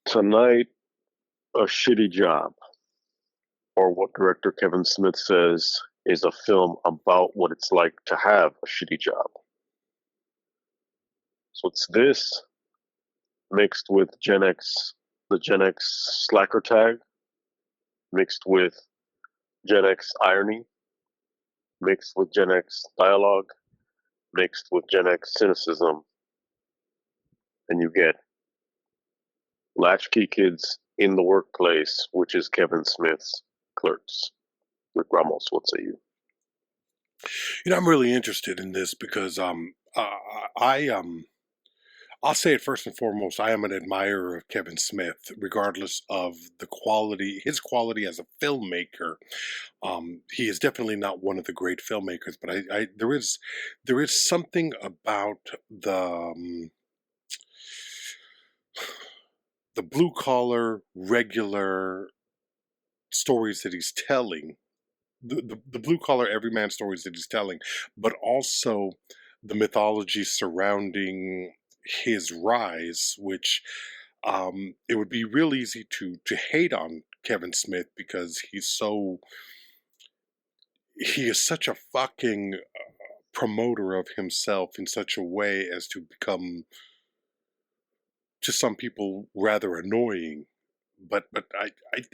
Tonight, a shitty job, or what director Kevin Smith says is a film about what it's like to have a shitty job. So it's this mixed with Gen X, the Gen X slacker tag, mixed with Gen X irony, mixed with Gen X dialogue, mixed with Gen X cynicism, and you get latchkey kids in the workplace, which is Kevin Smith's Clerks. RickRamos, what say you? I'm really interested in this because I'll say it first and foremost. I am an admirer of Kevin Smith, regardless of his quality as a filmmaker. He is definitely not one of the great filmmakers, but there is something about the blue collar, regular stories that he's telling, the blue collar everyman stories that he's telling, but also the mythology surrounding his rise, which it would be real easy to hate on Kevin Smith because he is such a fucking promoter of himself in such a way as to become, to some people, rather annoying. But I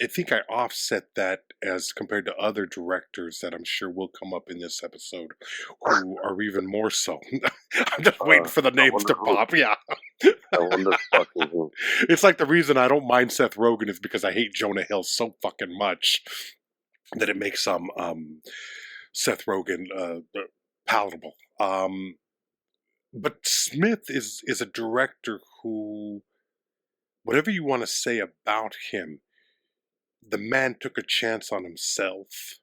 think I offset that as compared to other directors that I'm sure will come up in this episode who are even more so. I'm just waiting for the names to pop. Yeah. I wonder fucking who. It's like the reason I don't mind Seth Rogen is because I hate Jonah Hill so fucking much that it makes Seth Rogen palatable. But Smith is a director who, whatever you want to say about him, the man took a chance on himself.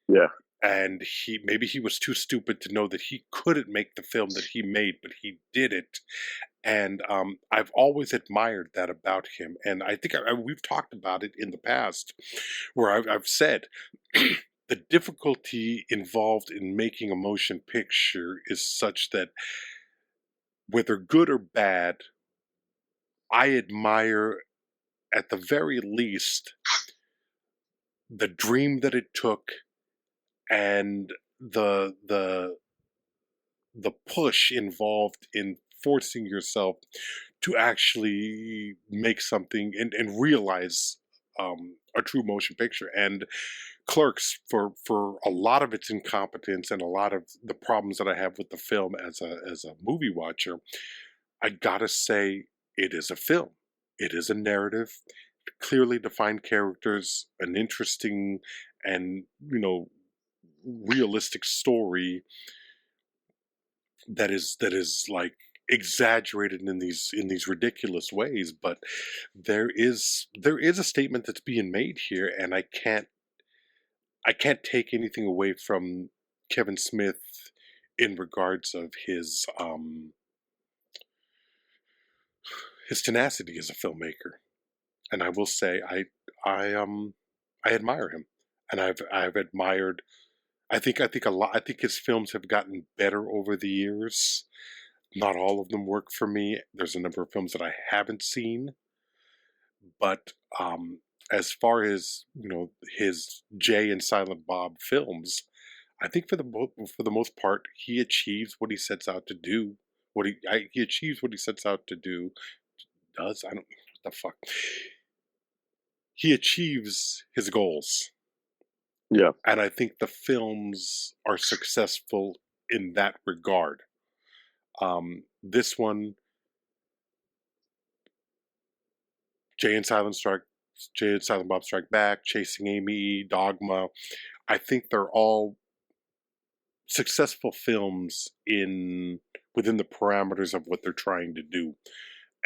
Yeah. And maybe he was too stupid to know that he couldn't make the film that he made, but he did it. And I've always admired that about him. And I think we've talked about it in the past, where I've said the difficulty involved in making a motion picture is such that whether good or bad, I admire, at the very least, the dream that it took and the push involved in forcing yourself to actually make something and realize a true motion picture. And Clerks, for a lot of its incompetence and a lot of the problems that I have with the film as a movie watcher, I gotta say, it is a film. It is a narrative, clearly defined characters, an interesting and, realistic story that is like exaggerated in these ridiculous ways, but there is a statement that's being made here, and I can't take anything away from Kevin Smith in regards of his tenacity as a filmmaker. And I will say I admire him, and I've admired. I think a lot. I think his films have gotten better over the years. Not all of them work for me. There's a number of films that I haven't seen, but as far as his Jay and Silent Bob films, I think for the most part he achieves what he sets out to do. He achieves what he sets out to do. Does I don't what the fuck. He achieves his goals. Yeah. And I think the films are successful in that regard. This one, Jay and Silent Bob Strike Back, Chasing Amy, Dogma, I think they're all successful films within the parameters of what they're trying to do.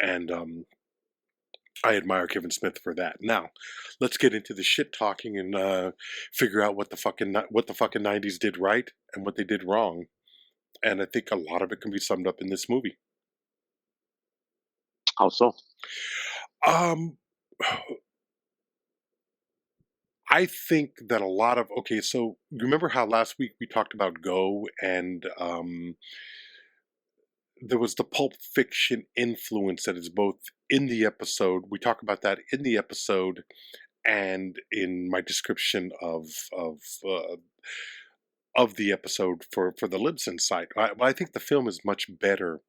And I admire Kevin Smith for that. Now, let's get into the shit talking and figure out what the fucking 90s did right and what they did wrong. And I think a lot of it can be summed up in this movie. How so? I think that a lot of so remember how last week we talked about Go, and there was the Pulp Fiction influence that is both in the episode. We talk about that in the episode and in my description of the episode for the Libsyn site. I think the film is much better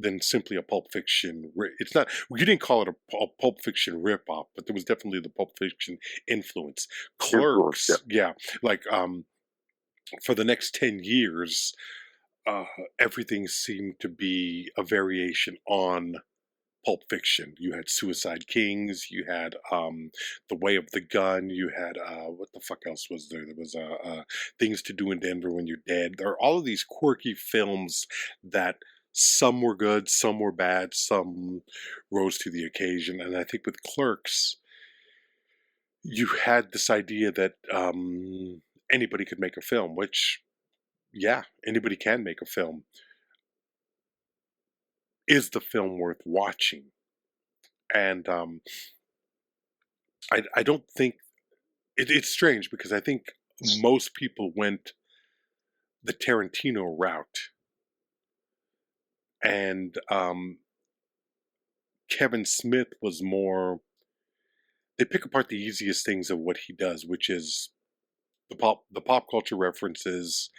than simply a Pulp Fiction. It's not. You didn't call it a Pulp Fiction ripoff, but there was definitely the Pulp Fiction influence. Clerks, yeah, like for the next 10 years, everything seemed to be a variation on Pulp Fiction. You had Suicide Kings, you had The Way of the Gun, you had what the fuck else was there? There was Things to Do in Denver When You're Dead. There are all of these quirky films that some were good, some were bad, some rose to the occasion. And I think with Clerks, you had this idea that anybody could make a film, which, yeah, anybody can make a film. Is the film worth watching? And I don't think it's strange because I think most people went the Tarantino route, and Kevin Smith was more. They pick apart the easiest things of what he does, which is the pop culture references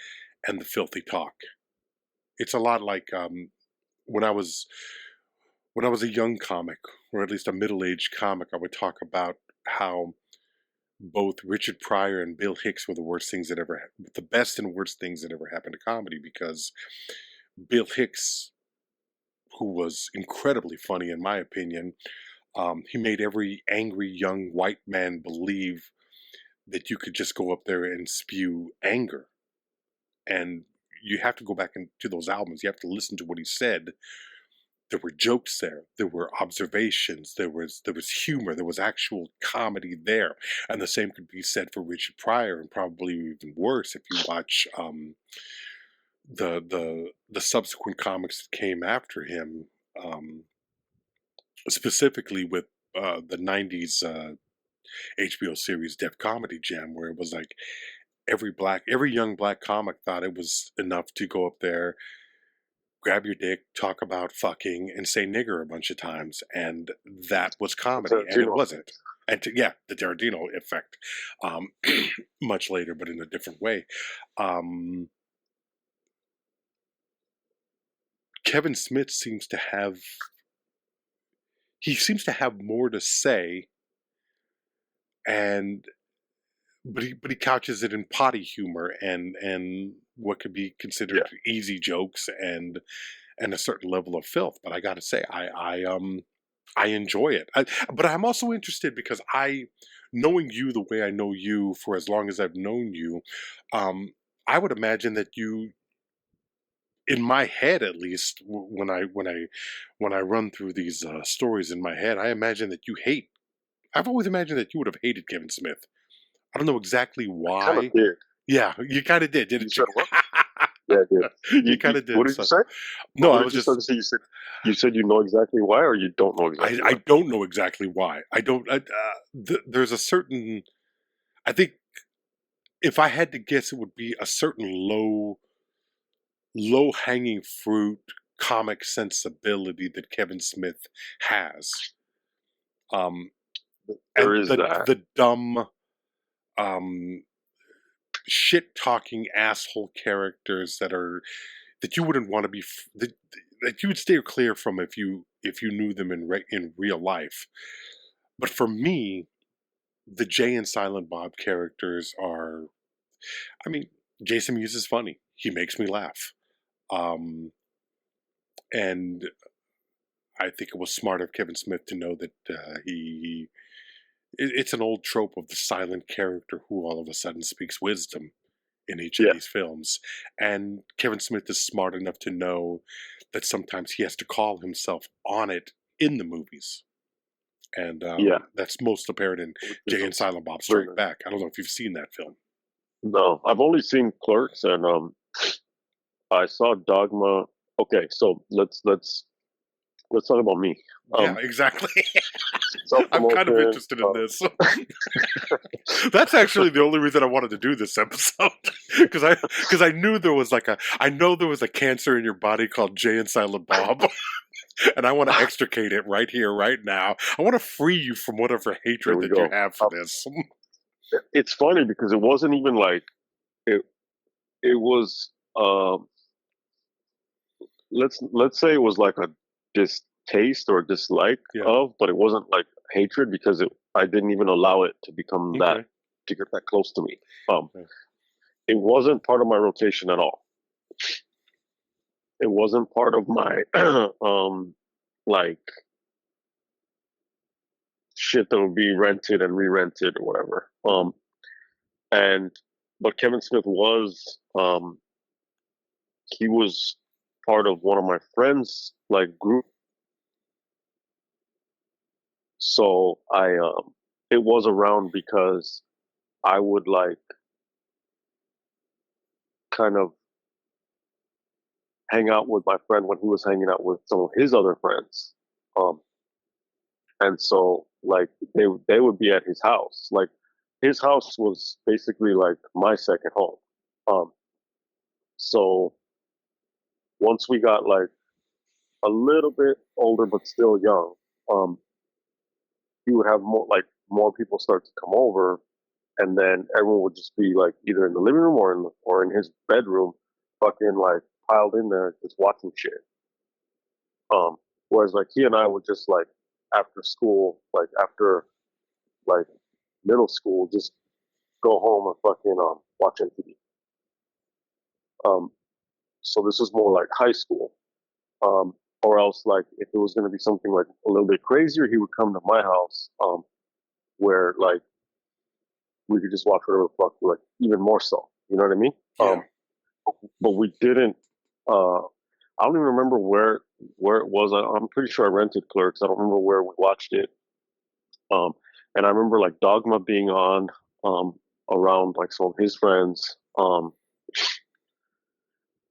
and the filthy talk. It's a lot like when I was a young comic, or at least a middle-aged comic, I would talk about how both Richard Pryor and Bill Hicks were the best and worst things that ever happened to comedy, because Bill Hicks, who was incredibly funny in my opinion, he made every angry young white man believe that you could just go up there and spew anger. And you have to go back into those albums. You have to listen to what he said. There were jokes there. There were observations. There was humor. There was actual comedy there. And the same could be said for Richard Pryor, and probably even worse if you watch the subsequent comics that came after him, specifically with the 90s HBO series Def Comedy Jam, where it was like every young black comic thought it was enough to go up there, grab your dick, talk about fucking, and say nigger a bunch of times, and that was comedy, and it wasn't. And the Tarantino effect, much later, but in a different way. Kevin Smith seems to have more to say, but he couches it in potty humor and what could be considered easy jokes and a certain level of filth. But I got to say, I enjoy it. But I'm also interested because knowing you the way I know you for as long as I've known you, I would imagine that you, in my head at least, when I run through these stories in my head, I imagine that you hate. I've always imagined that you would have hated Kevin Smith. I don't know exactly why. I kind of did. Yeah, you kind of did, didn't you? Yeah, I did. You kind of did. What did you say? No, I was just say. You said you know exactly why, or you don't know exactly why? I don't know exactly why. I don't. There's a certain. I think if I had to guess, it would be a certain low hanging fruit comic sensibility that Kevin Smith has. There is that. The dumb, shit talking asshole characters that you wouldn't want to be that you would steer clear from if you knew them in real life. But for me, the Jay and Silent Bob characters are. I mean, Jason Mewes is funny. He makes me laugh. And I think it was smart of Kevin Smith to know that it's an old trope of the silent character who all of a sudden speaks wisdom in each of these films. And Kevin Smith is smart enough to know that sometimes he has to call himself on it in the movies. And that's most apparent in Jay and Silent Bob Strike Back. I don't know if you've seen that film. No, I've only seen Clerks, and I saw Dogma. Okay, so let's talk about me. Yeah, exactly. I'm kind of interested in this. That's actually the only reason I wanted to do this episode, because I knew there was I know there was a cancer in your body called Jay and Silent Bob. And I want to extricate it right here, right now. I want to free you from whatever There hatred we that you go. have for this. It's funny because it wasn't even like it. It was let's say it was like a distaste or dislike Yeah. of, but it wasn't like hatred because I didn't even allow it to become that Okay. to get that close to me. Um, Okay. it wasn't part of my rotation at all. It wasn't part of my like shit that would be rented and re-rented or whatever. And but Kevin Smith was he was part of one of my friends like group. So I it was around because I would like kind of hang out with my friend when he was hanging out with some of his other friends. Um, and so like they would be at his house. Like his house was basically like my second home. Um, so once we got like a little bit older but still young, um, he would have more people start to come over, and then everyone would just be like either in the living room or in his bedroom, fucking like piled in there just watching shit. Um, Whereas like he and I would just like after school, like after like middle school, just go home and fucking watch MTV. Um, so this was more like high school. Or else like if it was gonna be something like a little bit crazier, he would come to my house, where like we could just watch whatever the fuck, like even more so. You know what I mean? Yeah. But we didn't. I don't even remember where it was. I'm pretty sure I rented Clerks. I don't remember where we watched it. Um, and I remember like Dogma being on um, around like some of his friends.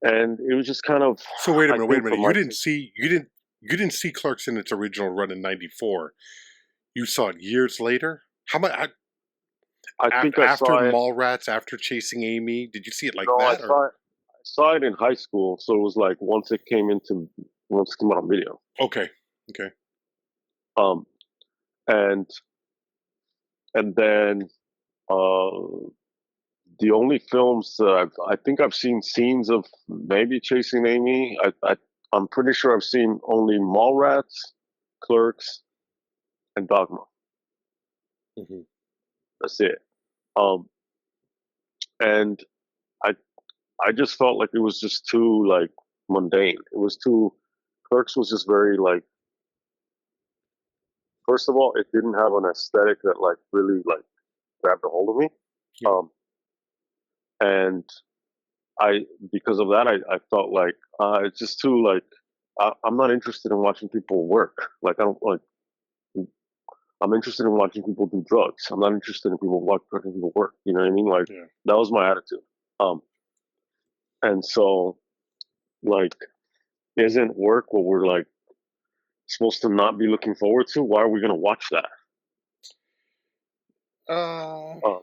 And it was just kind of, So wait a I minute, wait a think for minute. my, You didn't see Clerks in its original run in '94. You saw it years later. How much I think I after saw it. Mallrats, after Chasing Amy? Did you see it like No, that, or I saw it in high school. So it was like once it came out on video. okay, okay, Um, and and then uh, the only films that I think I've seen scenes of maybe Chasing Amy. I'm pretty sure I've seen only Mallrats, Clerks, and Dogma. hmm That's it. Um, and I I just felt like it was just too like mundane. It was too. Clerks was just very like. First of all, it didn't have an aesthetic that like really like grabbed a hold of me. yeah. Um, and I because of that, I felt like it's just too like I'm not interested in watching people work. Like I don't like. I'm interested in watching people do drugs. I'm not interested in watching people work. You know what I mean? Like Yeah. that was my attitude. Um, and so like, isn't work what we're like supposed to not be looking forward to? Why are we gonna watch that? Uh, Um,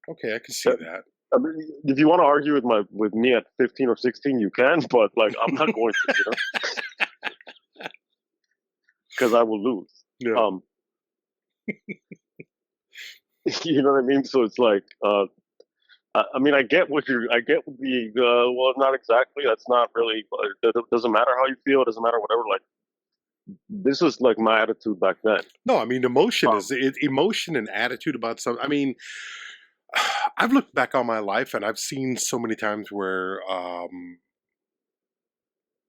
okay, I can see uh, that. I mean, if you want to argue with me at 15 or 16, you can, but like I'm not going to, because I will lose. Yeah. Um, you know what I mean? So it's like, I mean, I get the, well, not exactly. That's not really. It doesn't matter how you feel. It doesn't matter whatever. Like this is like my attitude back then. No, I mean emotion and attitude about something. I mean, I've looked back on my life and I've seen so many times where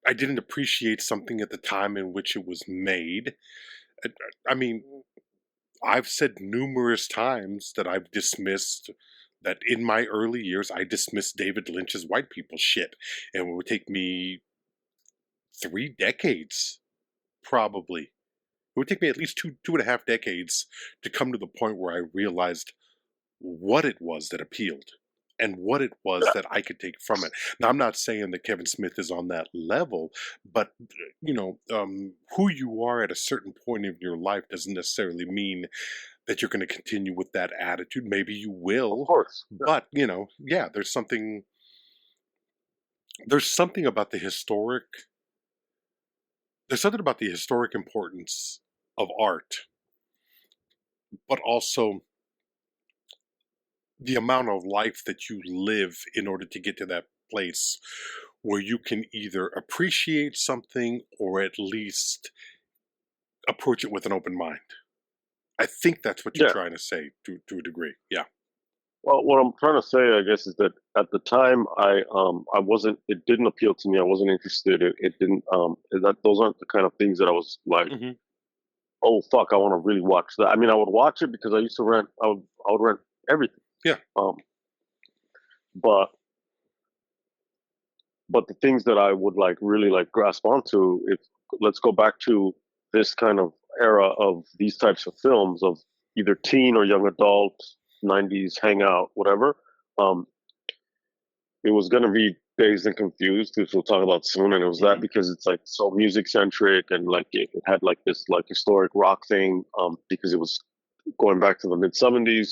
I didn't appreciate something at the time in which it was made. I, I mean, I've said numerous times that I've dismissed that in my early years I dismissed David Lynch's white people shit, and it would take me 3 decades probably. It would take me at least two and a half decades to come to the point where I realized what it was that appealed and what it was that I could take from it. Now, I'm not saying that Kevin Smith is on that level, but who you are at a certain point in your life doesn't necessarily mean that you're going to continue with that attitude. Maybe you Of will, course, but yeah, there's something about the historic there's something about the historic importance of art, but also the amount of life that you live in order to get to that place where you can either appreciate something or at least approach it with an open mind. I think that's what you're Yeah. trying to say to a degree. Yeah. Well, what I'm trying to say, I guess, is that at the time I wasn't. It didn't appeal to me. I wasn't interested. It didn't. That those aren't the kind of things that I was like, Hmm. oh fuck, I want to really watch that. I mean, I would watch it because I used to rent. I would rent everything. Yeah. Um, but the things that I would like really like grasp onto, if let's go back to this kind of era of these types of films of either teen or young adult, 90s hangout, whatever. Um, it was going to be Dazed and Confused, which we'll talk about soon, and it was that because it's like so music centric and like it had like this like historic rock thing, because it was going back to the mid 70s.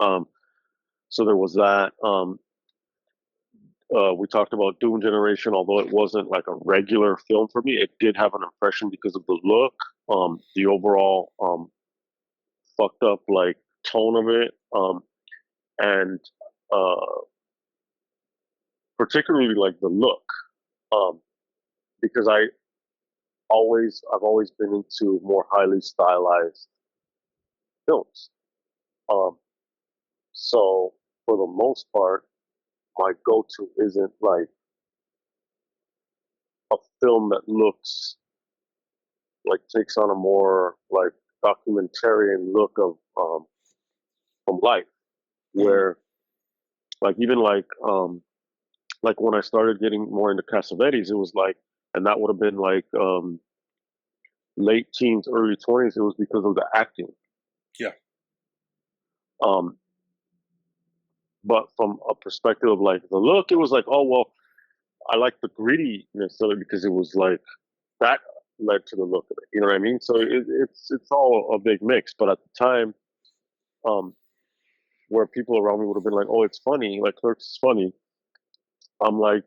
Um, so there was that. We talked about Dune Generation, although it wasn't like a regular film for me. It did have an impression because of the look, the overall fucked up like tone of it, and uh, particularly like the look, um, because I've always been into more highly stylized films. Um, so for the most part, my go-to isn't like a film that looks like takes on a more like documentarian look of from life, Hmm. where like even like when I started getting more into Cassavetes, it was like, and that would have been like late teens, early 20s. It was because of the acting. Yeah. Um, but from a perspective of like the look, it was like, oh well, I like the grittiness of it because it was like that led to the look of it. You know what I mean? So it's all a big mix. But at the time, um, where people around me would have been like, "Oh, it's funny," like Clerks is funny. I'm like,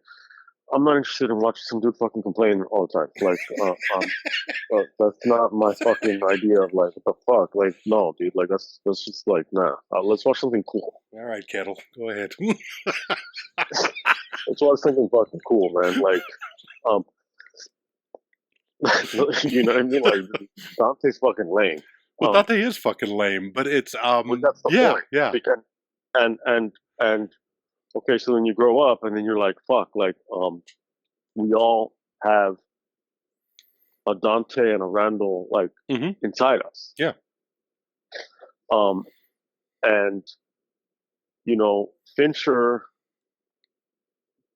I'm not interested in watching some dude fucking complain all the time. Like, that's not my fucking idea of like what the fuck. Like, no, dude. Like, that's just like nah. Let's watch something cool. All right, Kettle, go ahead. Let's watch something fucking cool, man. Like, um, you know what I mean? Like, Dante's fucking lame. Well, Dante is fucking lame, but it's But that's the yeah, point. yeah. Because and okay, so then you grow up and then you're like, fuck, like we all have a Dante and a Randall like Hmm. inside us. Yeah. Um and you know, Fincher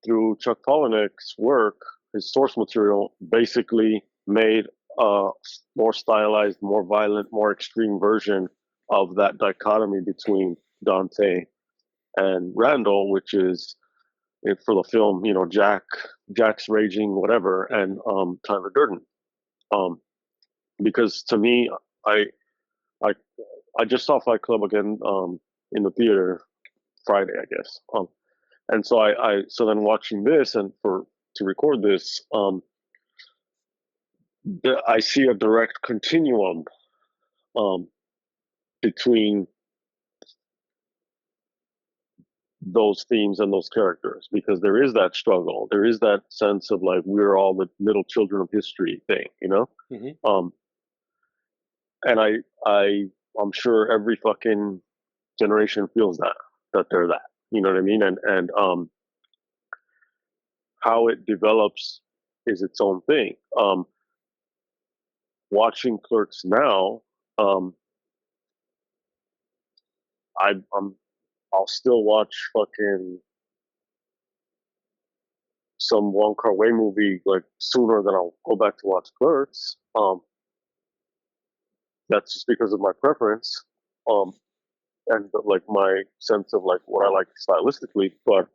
through Chuck Palahniuk's work, his source material basically made a more stylized, more violent, more extreme version of that dichotomy between Dante and Randall, which is for the film, you know, Jack's raging, whatever, and Tyler Durden. Um, because to me, I I I just saw Fight Club again in the theater Friday, I guess. And so so then watching this and for to record this, I see a direct continuum um, between those themes and those characters because there is that struggle, there is that sense of like we're all the little children of history thing, you know. Hmm. Um, and I'm sure every fucking generation feels that they're that, you know what I mean, and how it develops is its own thing. Watching Clerks now, um, I'm I'll still watch fucking some Wong Kar Wai movie like sooner than I'll go back to watch Clerks. That's just because of my preference, um, and like my sense of like what I like stylistically. But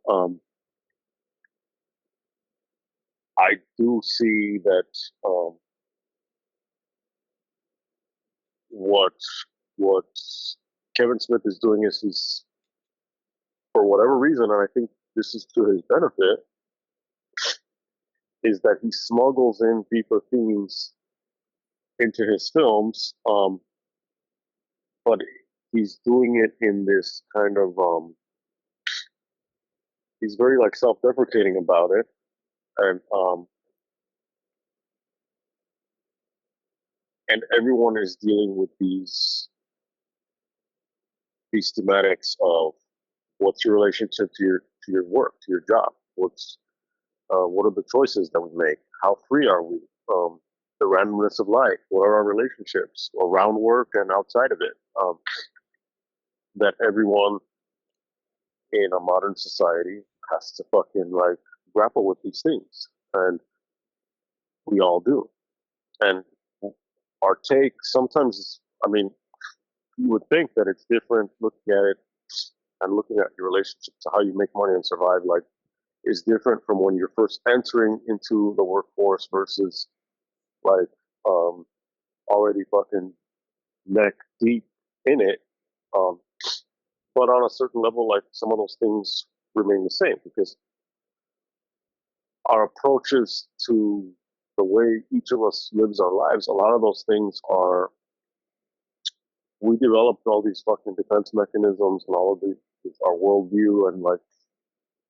I do see that um, what what Kevin Smith is doing is he's for whatever reason, and I think this is to his benefit, is that he smuggles in deeper themes into his films, but he's doing it in this kind of he's very like self-deprecating about it, and everyone is dealing with these thematics of what's your relationship to your work, to your job, what are the choices that we make, how free are we, the randomness of life, what are our relationships around work and outside of it, that everyone in a modern society has to fucking like grapple with these things, and we all do. And our take sometimes, I mean, you would think that it's different looking at it and looking at your relationship to how you make money and survive, like, is different from when you're first entering into the workforce versus like already fucking neck deep in it. Um, but on a certain level, like some of those things remain the same because our approaches to the way each of us lives our lives, a lot of those things are, we developed all these fucking defense mechanisms and all of our worldview and like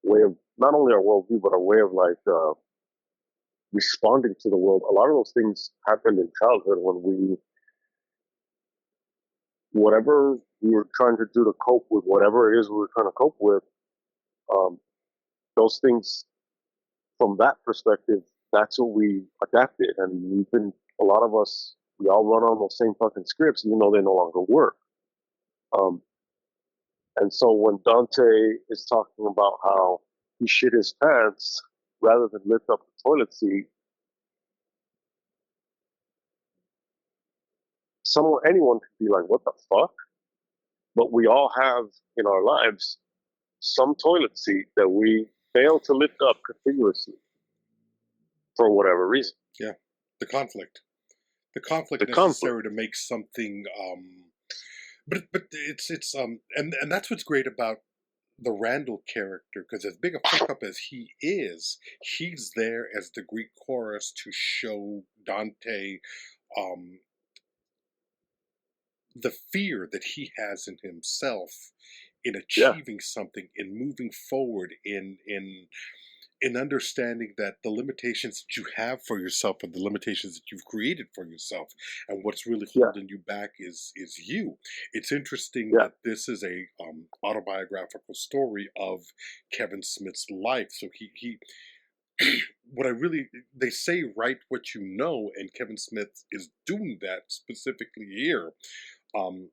way of, not only our worldview, but our way of like responding to the world. A lot of those things happened in childhood when whatever we were trying to do to cope with whatever it is we were trying to cope with, um, those things from that perspective, that's what we adapted. And we've been, a lot of us, we all run on those same fucking scripts, even though they no longer work. Um, and so when Dante is talking about how he shit his pants rather than lift up the toilet seat, anyone could be like, what the fuck? But we all have in our lives some toilet seat that we fail to lift up continuously for whatever reason. Yeah, the conflict The necessary conflict. to make something. But and that's what's great about the Randall character, because as big a fuck up as he is, he's there as the Greek chorus to show Dante the fear that he has in himself in Yeah, achieving something, in moving forward, in understanding that the limitations that you have for yourself are the limitations that you've created for yourself, and what's really yeah, holding you back is you. It's interesting yeah, that this is a autobiographical story of Kevin Smith's life. So he what I really, they say, write what you know, and Kevin Smith is doing that specifically here. Um,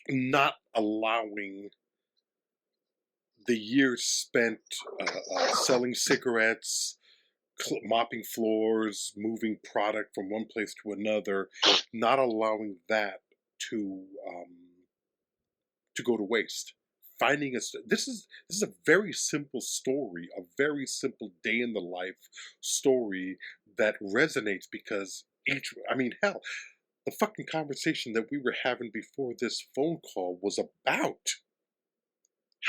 not allowing the years spent selling cigarettes, mopping floors, moving product from one place to another, not allowing that to go to waste. Finding a this is a very simple story, a very simple day in the life story that resonates because I mean, hell, the fucking conversation that we were having before this phone call was about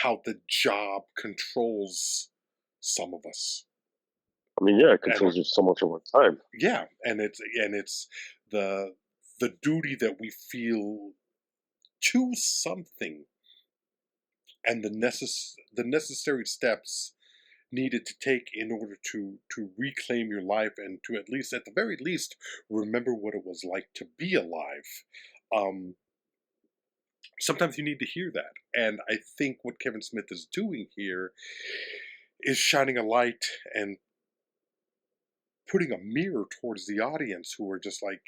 how the job controls some of us. I mean, yeah, it And controls you so much of our time. yeah, and it's the duty that we feel to something, and the necessary steps needed to take in order to reclaim your life, and to, at least, at the very least, remember what it was like to be alive. Um, Sometimes you need to hear that, and I think what Kevin Smith is doing here is shining a light and putting a mirror towards the audience, who are just like,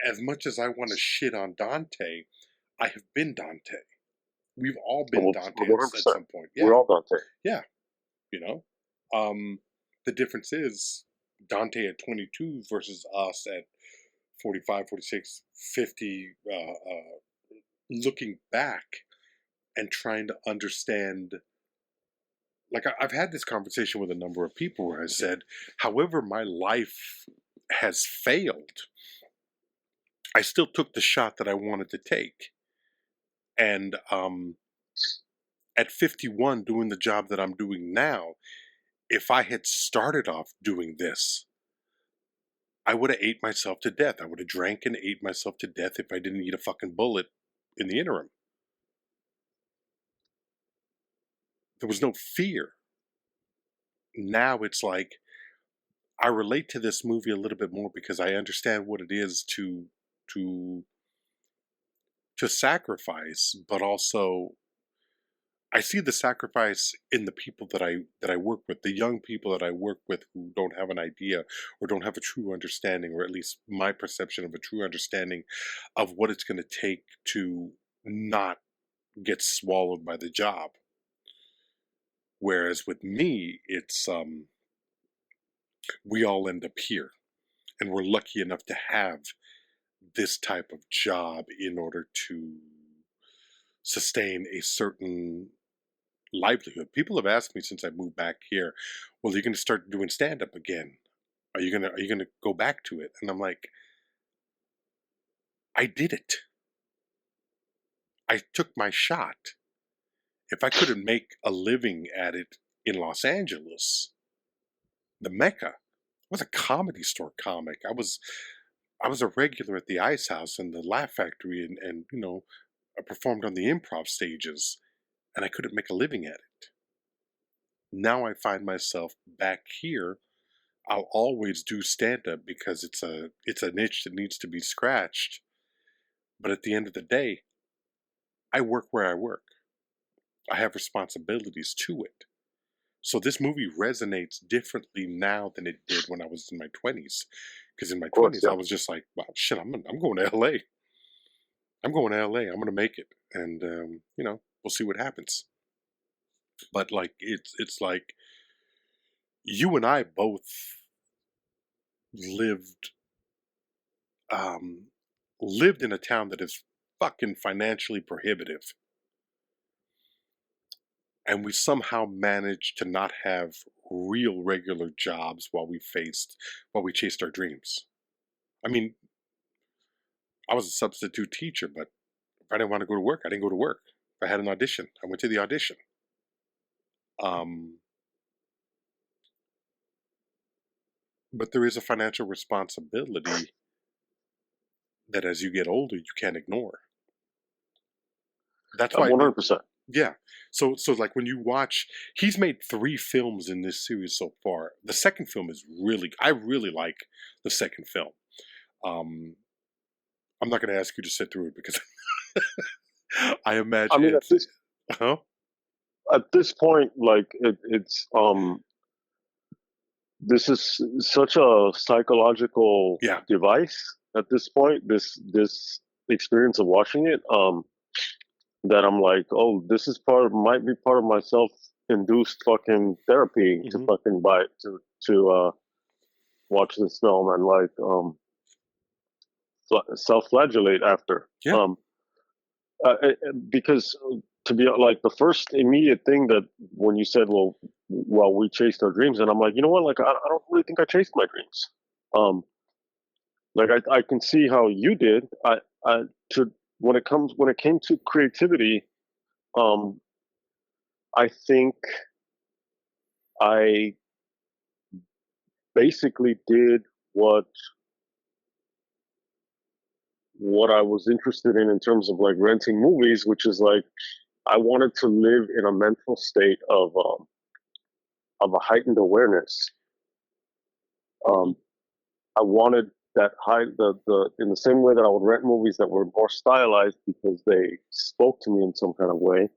as much as I want to shit on Dante, I have been Dante. We've all been Dante at 100%. some point. We're Yeah, all Dante. yeah. You know, the difference is Dante at 22 versus us at 45, 46, 50. Looking back and trying to understand. Like, I've had this conversation with a number of people where I said, however my life has failed, I still took the shot that I wanted to take. And at 51, doing the job that I'm doing now, if I had started off doing this, I would have ate myself to death. I would have drank and ate myself to death if I didn't eat a fucking bullet in the interim. There was no fear. Now it's like, I relate to this movie a little bit more because I understand what it is to sacrifice, but also I see the sacrifice in the people that I work with, the young people that I work with who don't have an idea or don't have a true understanding, or at least my perception of a true understanding of what it's going to take to not get swallowed by the job. Whereas with me, it's we all end up here, and we're lucky enough to have this type of job in order to sustain a certain livelihood. People have asked me since I moved back here, well, you're going to start doing stand up again. Are you going to go back to it? And I'm like, I did it. I took my shot. If I couldn't make a living at it in Los Angeles, the Mecca, I was a Comedy Store comic. I was a regular at the Ice House and the Laugh Factory, and you know, I performed on the improv stages, and I couldn't make a living at it. Now I find myself back here. I'll always do stand-up because it's a niche that needs to be scratched. But at the end of the day, I work where I work. I have responsibilities to it. So this movie resonates differently now than it did when I was in my 20s. Because in my 20s, I was just like, wow, shit, I'm going to LA. I'm going to LA. I'm going to make it. And, you know, we'll see what happens. But, like, it's like, you and I both lived in a town that is fucking financially prohibitive. And we somehow managed to not have real regular jobs while we chased our dreams. I mean, I was a substitute teacher, but if I didn't want to go to work, I didn't go to work. If I had an audition, I went to the audition. But there is a financial responsibility that as you get older, you can't ignore. That's why 100%. Yeah. So like when you watch, he's made 3 films in this series so far. The second film is I really like the second film. I'm not going to ask you to sit through it because I imagine. I mean, at this point, like it's this is such a psychological device at this point. This experience of watching it, that I'm like, oh, this is might be part of my self-induced fucking therapy to fucking to watch this film and like self-flagellate after. Because to be like the first immediate thing that when you said, well, we chased our dreams, and I'm like, you know what, like I don't really think I chased my dreams. Like I can see how you did. When it came to creativity, I think I basically did what I was interested in terms of like renting movies, which is like I wanted to live in a mental state of a heightened awareness. I wanted that in the same way that I would rent movies that were more stylized because they spoke to me in some kind of way.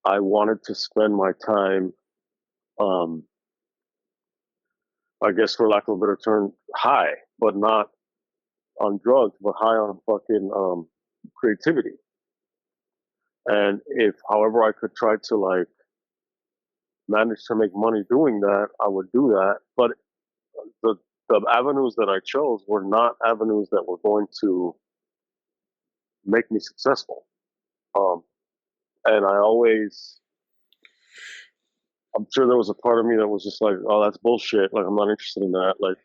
I wanted to spend my time, I guess for lack of a better term, high, but not on drugs, but high on fucking creativity. And if, however, I could try to like manage to make money doing that, I would do that. But the avenues that I chose were not avenues that were going to make me successful. And I'm sure there was a part of me that was just like, oh, that's bullshit. Like, I'm not interested in that. Like,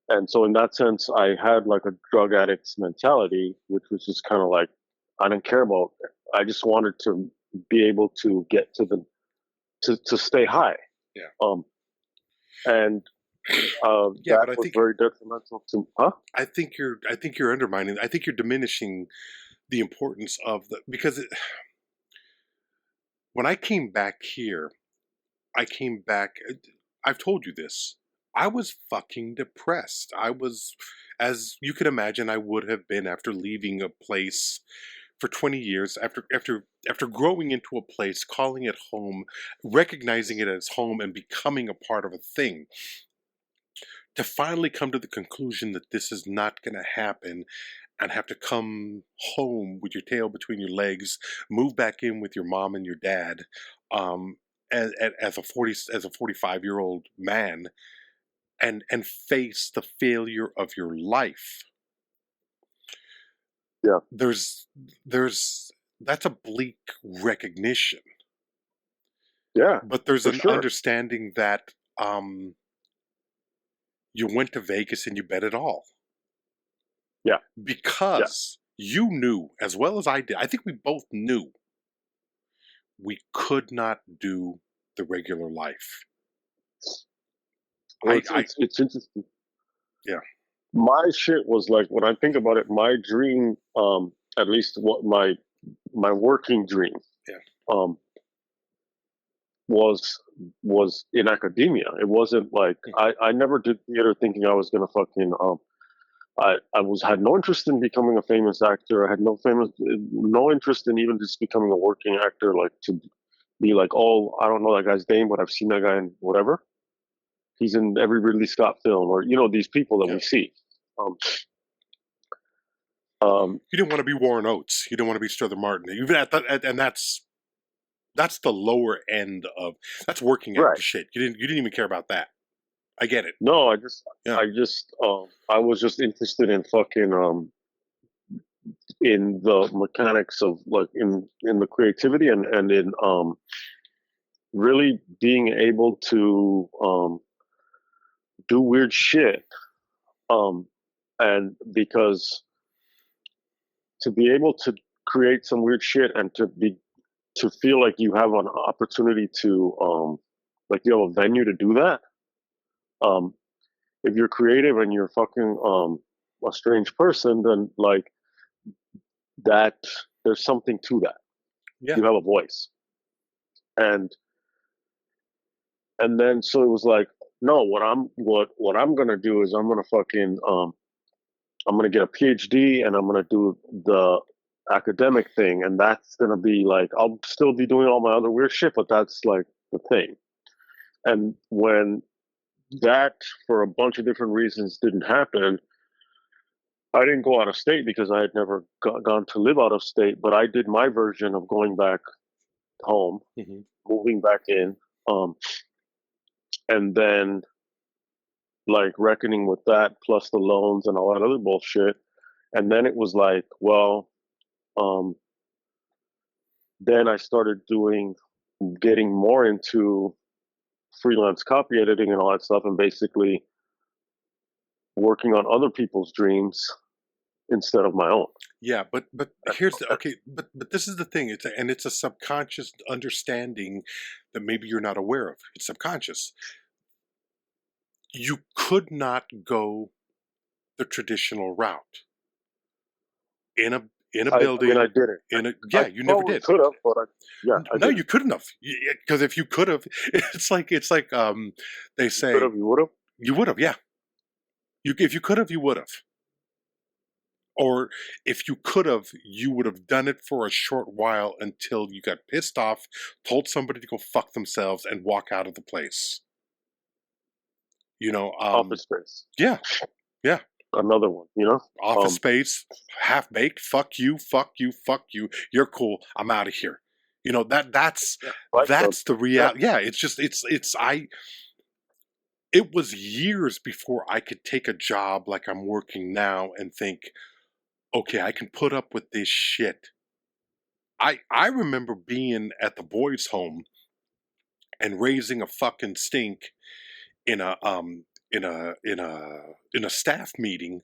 and so in that sense, I had like a drug addict's mentality, which was just kind of like, I didn't care about it. I just wanted to be able to get to stay high. Yeah. And Yeah, that but was very detrimental to, huh? I think you're undermining. I think you're diminishing the importance of because when I came back here, I came back. I've told you this. I was fucking depressed. I was, as you can imagine, I would have been after leaving a place for 20 years, after growing into a place, calling it home, recognizing it as home, and becoming a part of a thing. To finally come to the conclusion that this is not going to happen and have to come home with your tail between your legs, move back in with your mom and your dad, um, as a 45-year-old man, and face the failure of your life. Yeah. There's that's a bleak recognition. Yeah, But there's for an sure. understanding that you went to Vegas and you bet it all. Yeah. Because you knew, as well as I did, I think we both knew we could not do the regular life. Well, it's interesting. Yeah. My shit was like, when I think about it, my dream, at least what my working dream, Yeah. Was in academia. It wasn't like I never did theater thinking I was gonna fucking had no interest in becoming a famous actor. I had no interest in even just becoming a working actor, like to be like, oh, I don't know that guy's name, but I've seen that guy in whatever. He's in every Ridley Scott film, or these people that we see. You didn't want to be Warren Oates. You didn't want to be Strother Martin. Even and that's the lower end of that's working actor shit. You didn't even care about that. I get it. No, I was just interested in fucking in the mechanics of like in the creativity and in really being able to do weird shit, and because to be able to create some weird shit and to feel like you have an opportunity to like you have a venue to do that, if you're creative and you're fucking a strange person, then like that there's something to that. Yeah. You have a voice. And then so it was like, no, what I'm gonna do is I'm gonna fucking I'm gonna get a PhD and I'm gonna do the academic thing, and that's gonna be like I'll still be doing all my other weird shit, but that's like the thing. And when that, for a bunch of different reasons, didn't happen, I didn't go out of state because I had never gone to live out of state, but I did my version of going back home, moving back in, and then like reckoning with that plus the loans and all that other bullshit. And then it was like, well, then I started getting more into freelance copy editing and all that stuff, and basically working on other people's dreams instead of my own. Yeah, but here's but this is the thing. It's a subconscious understanding that maybe you're not aware of. It's subconscious. You could not go the traditional route in a building. I mean, I did it. You never did. Could have, but no, you couldn't have. Because if you could have, it's like they say you would have. You would have, yeah. If you could have, you would have. Or if you could have, you would have done it for a short while until you got pissed off, told somebody to go fuck themselves, and walk out of the place. Office Space. Yeah, yeah. Another one, Office Space, half baked. Fuck you, fuck you, fuck you. You're cool. I'm out of here. That's the reality. Yeah, it's just it was years before I could take a job like I'm working now and think, okay, I can put up with this shit. I remember being at the boys' home and raising a fucking stink in a staff meeting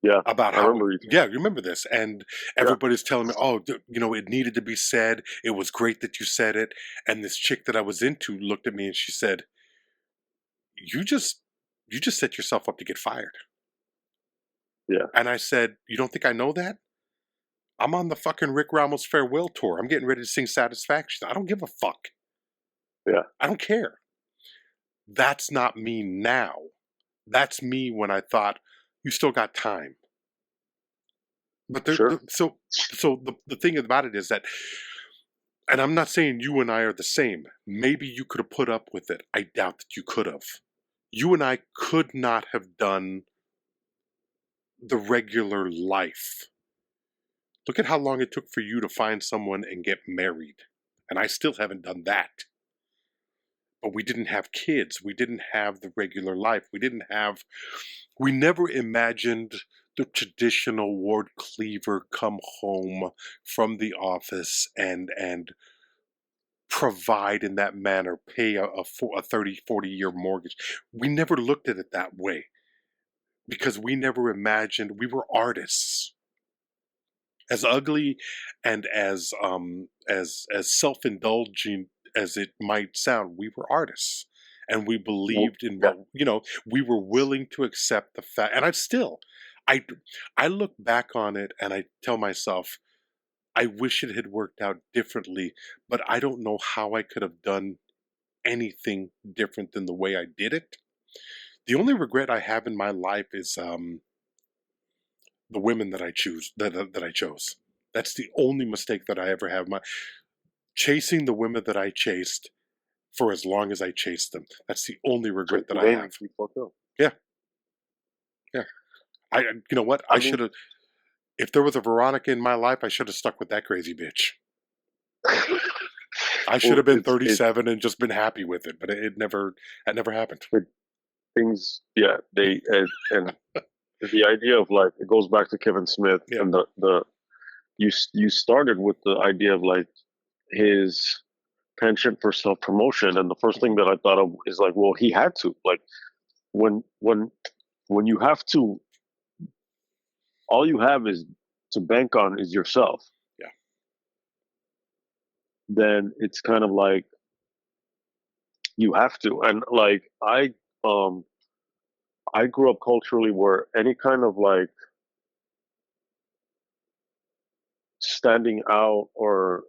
Yeah, about I how, remember you. yeah, you remember this, and Yeah, everybody's telling me, oh, it needed to be said. It was great that you said it. And this chick that I was into looked at me and she said, you just set yourself up to get fired. yeah, And I said, you don't think I know that? I'm on the fucking RickRamos farewell tour. I'm getting ready to sing Satisfaction. I don't give a fuck. yeah, I don't care. That's not me now. That's me when I thought, you still got time. But sure. so the thing about it is that, and I'm not saying you and I are the same. Maybe you could have put up with it. I doubt that you could have. You and I could not have done the regular life. Look at how long it took for you to find someone and get married. And I still haven't done that. But we didn't have kids. We didn't have the regular life. We never imagined the traditional Ward Cleaver come home from the office and provide in that manner, pay a 30, 40-year mortgage. We never looked at it that way because we never imagined we were artists. As ugly and as self-indulging as it might sound, we were artists. And we believed in Yeah, we were willing to accept the fact. And I I look back on it and I tell myself, I wish it had worked out differently, but I don't know how I could have done anything different than the way I did it. The only regret I have in my life is the women that I chose. That's the only mistake that I ever have. My chasing the women that I chased for as long as I chased them. That's the only regret that I have. you fucked up. Yeah, yeah. You know what? I I mean, should have. If there was a Veronica in my life, I should have stuck with that crazy bitch. I should well, have been it 37 and just been happy with it, but it never happened. things. Yeah, and the idea of like it goes back to Kevin Smith Yeah, and the you started with the idea of like his penchant for self promotion, and the first thing that I thought of is like, well, he had to like when when when you have to, all you have is to bank on is yourself. yeah. Then it's kind of like you have to, and like um I grew up culturally where any kind of like standing out or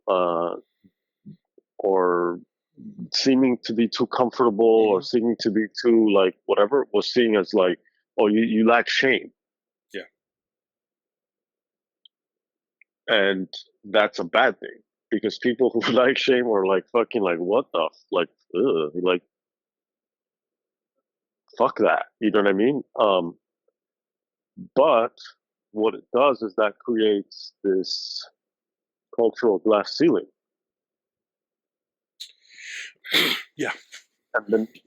seeming to be too comfortable or Hmm. seeming to be too like whatever was seen as like, oh, you lack shame, Yeah, and that's a bad thing because people who like shame are like fucking like what the like like fuck that, you know what I mean? But what it does is that creates this cultural glass ceiling, yeah.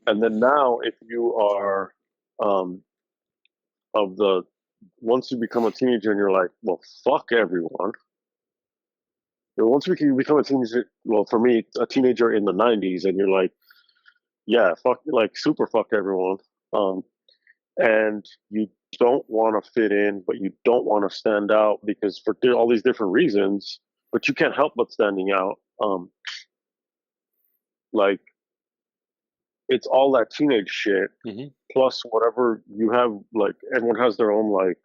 and then now if you are um of the once you become a teenager and you're like, well, fuck everyone. Once you become a teenager, well, for me, a teenager in the '90s, and you're like, yeah, fuck, like super fuck everyone, um, and you don't want to fit in, but you don't want to stand out because for all these different reasons, but you can't help but standing out. Like it's all that teenage shit Hmm. plus whatever you have. Like everyone has their own like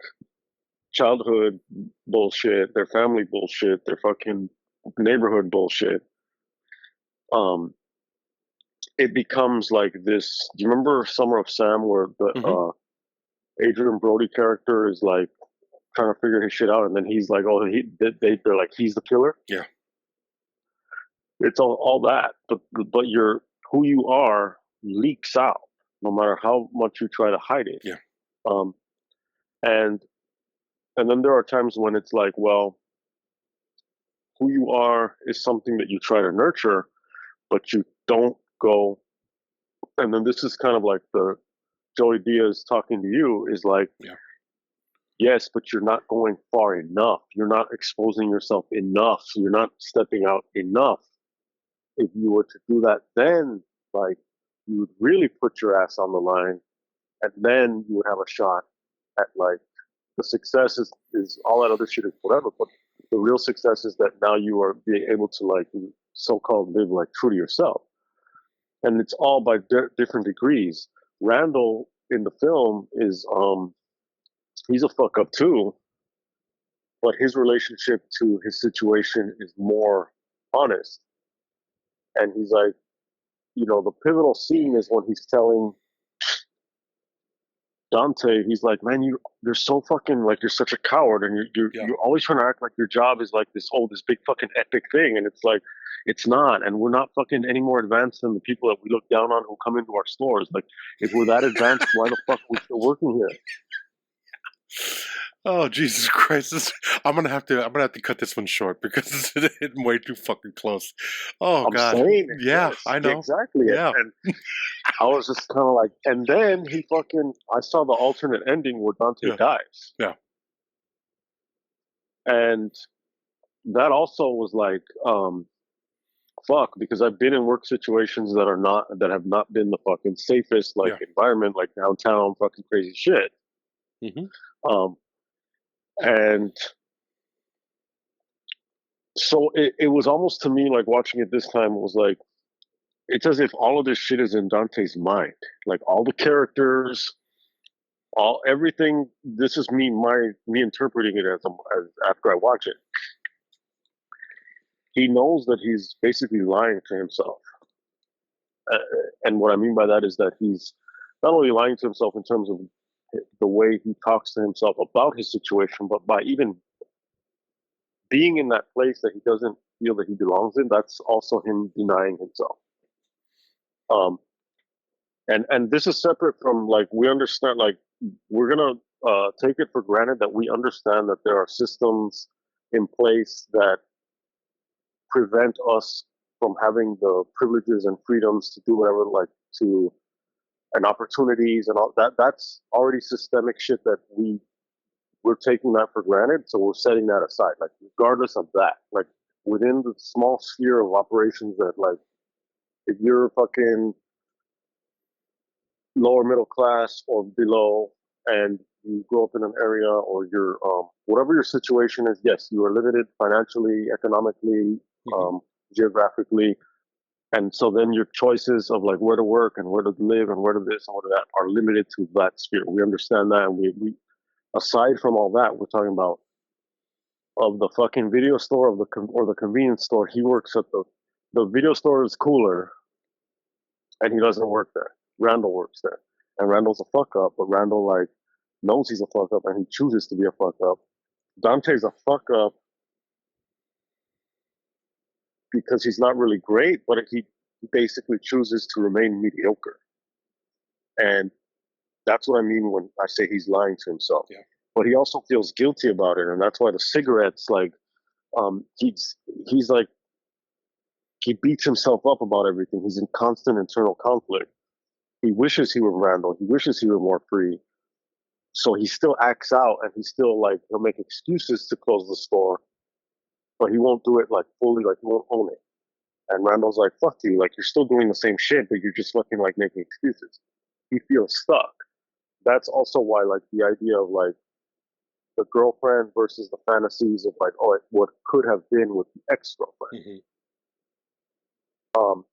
childhood bullshit, their family bullshit, their fucking neighborhood bullshit. Um, it becomes like this. Do you remember Summer of Sam, where the Hmm. Adrian Brody character is like trying to figure his shit out, and then he's like, "Oh, they're like he's the killer." Yeah, It's all that, but your who you are leaks out, no matter how much you try to hide it. yeah, Um, and and then there are times when it's like, well, who you are is something that you try to nurture, but you don't go. And then this is kind of like the Joey Diaz talking to you is like, yeah, yes, but you're not going far enough. You're not exposing yourself enough. You're not stepping out enough. If you were to do that, then like you would really put your ass on the line, and then you would have a shot at like the success is all that other shit is whatever, but the real success is that now you are being able to like so-called live like true to yourself, and it's all by different degrees. Randall in the film is he's a fuck up too, but his relationship to his situation is more honest, and he's like, you know, the pivotal scene is when he's telling Dante, he's like, man, you're so fucking like you're such a coward, and you're always trying to act like your job is like this big fucking epic thing, and it's like it's not, and we're not fucking any more advanced than the people that we look down on who come into our stores. Like, if we're that advanced, why the fuck are we still working here? Oh Jesus Christ! I'm gonna have to cut this one short because it's hitting way too fucking close. Oh I'm God! saying it, Yeah, yes, I know. exactly it. Yeah, And I was just kind of like, and then I saw the alternate ending where Dante yeah, dies, yeah, and that also was like, fuck, because I've been in work situations that have not been the fucking safest like yeah. environment, like downtown fucking crazy shit. Mm-hmm. Um, and so it was almost to me like watching it this time. It was like it's as if all of this shit is in Dante's mind, like all the characters, all everything. This is me interpreting it as after I watch it. He knows that he's basically lying to himself. Uh, and what I mean by that is that he's not only lying to himself in terms of the way he talks to himself about his situation, but by even being in that place that he doesn't feel that he belongs in, that's also him denying himself. Um, and this is separate from like we understand, like we're gonna take it for granted that we understand that there are systems in place that prevent us from having the privileges and freedoms to do whatever, like to and opportunities and all that. That's already systemic shit that we're taking that for granted. So we're setting that aside. Like regardless of that, like within the small sphere of operations that like if you're fucking lower middle class or below and you grow up in an area or you're whatever your situation is, yes, you are limited financially, economically, geographically, and so then your choices of like where to work and where to live and where to this and where to that are limited to that sphere. We understand that, and we aside from all that, we're talking about of the fucking video store or the convenience store. He works at the video store is cooler, and he doesn't work there. Randall works there, and Randall's a fuck up, but Randall like knows he's a fuck up, and he chooses to be a fuck up. Dante's a fuck up because he's not really great, but he basically chooses to remain mediocre, and that's what I mean when I say he's lying to himself. Yeah. But he also feels guilty about it, and that's why the cigarettes, like, he's like he beats himself up about everything. He's in constant internal conflict. He wishes he were Randall. He wishes he were more free. So he still acts out, and he still like he'll make excuses to close the store, but he won't do it like fully. Like he won't own it. And Randall's like, "Fuck you! Like you're still doing the same shit, but you're just fucking like making excuses." He feels stuck. That's also why like the idea of like the girlfriend versus the fantasies of like what could have been with the ex-girlfriend. Um,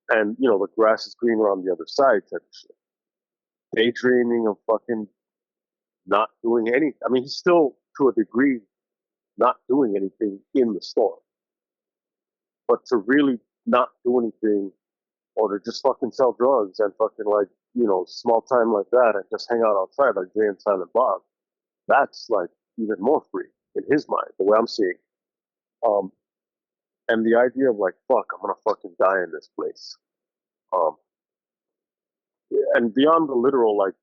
and you know the grass is greener on the other side type of shit. Daydreaming of fucking not doing anything. I mean, he's still to a degree not doing anything in the store, but to really not do anything or to just fucking sell drugs and fucking like small time like that and just hang out outside like Jay and Silent Bob. That's like even more free in his mind, the way I'm seeing. Um, and the idea of like, fuck, I'm gonna fucking die in this place. Um, and beyond the literal like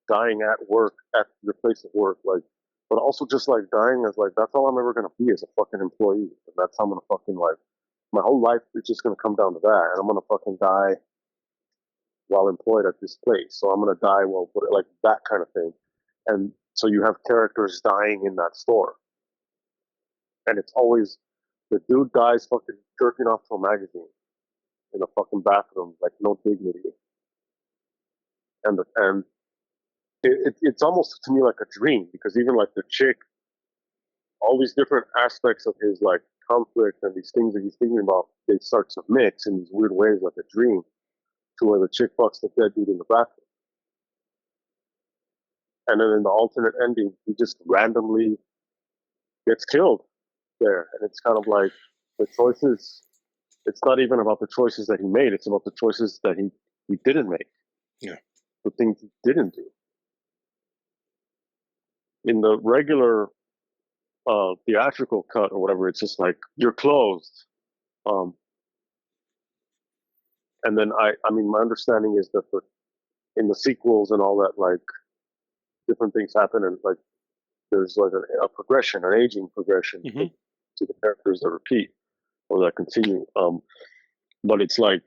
dying at work at your place of work, like, but also just like dying as like that's all I'm ever gonna be as a fucking employee, and that's how I'm gonna fucking like my whole life is just gonna come down to that, and I'm gonna fucking die while employed at this place. So I'm gonna die while like that kind of thing, and so you have characters dying in that store, and it's always the dude dies fucking jerking off to a magazine in a fucking bathroom, like no dignity, and it's almost to me like a dream, because even like the chick, all these different aspects of his like conflict and these things that he's thinking about, they start to mix in these weird ways, like a dream, to where the chick fucks the dead dude in the bathroom. And then in the alternate ending, he just randomly gets killed there. And it's kind of like the choices, it's not even about the choices that he made, it's about the choices that he didn't make. Yeah. The things he didn't do. In the regular theatrical cut or whatever, it's just like, you're closed. And then I mean, my understanding is that in the sequels and all that, like, different things happen, and like there's like a progression, an aging progression to the characters that repeat or that continue. But it's like,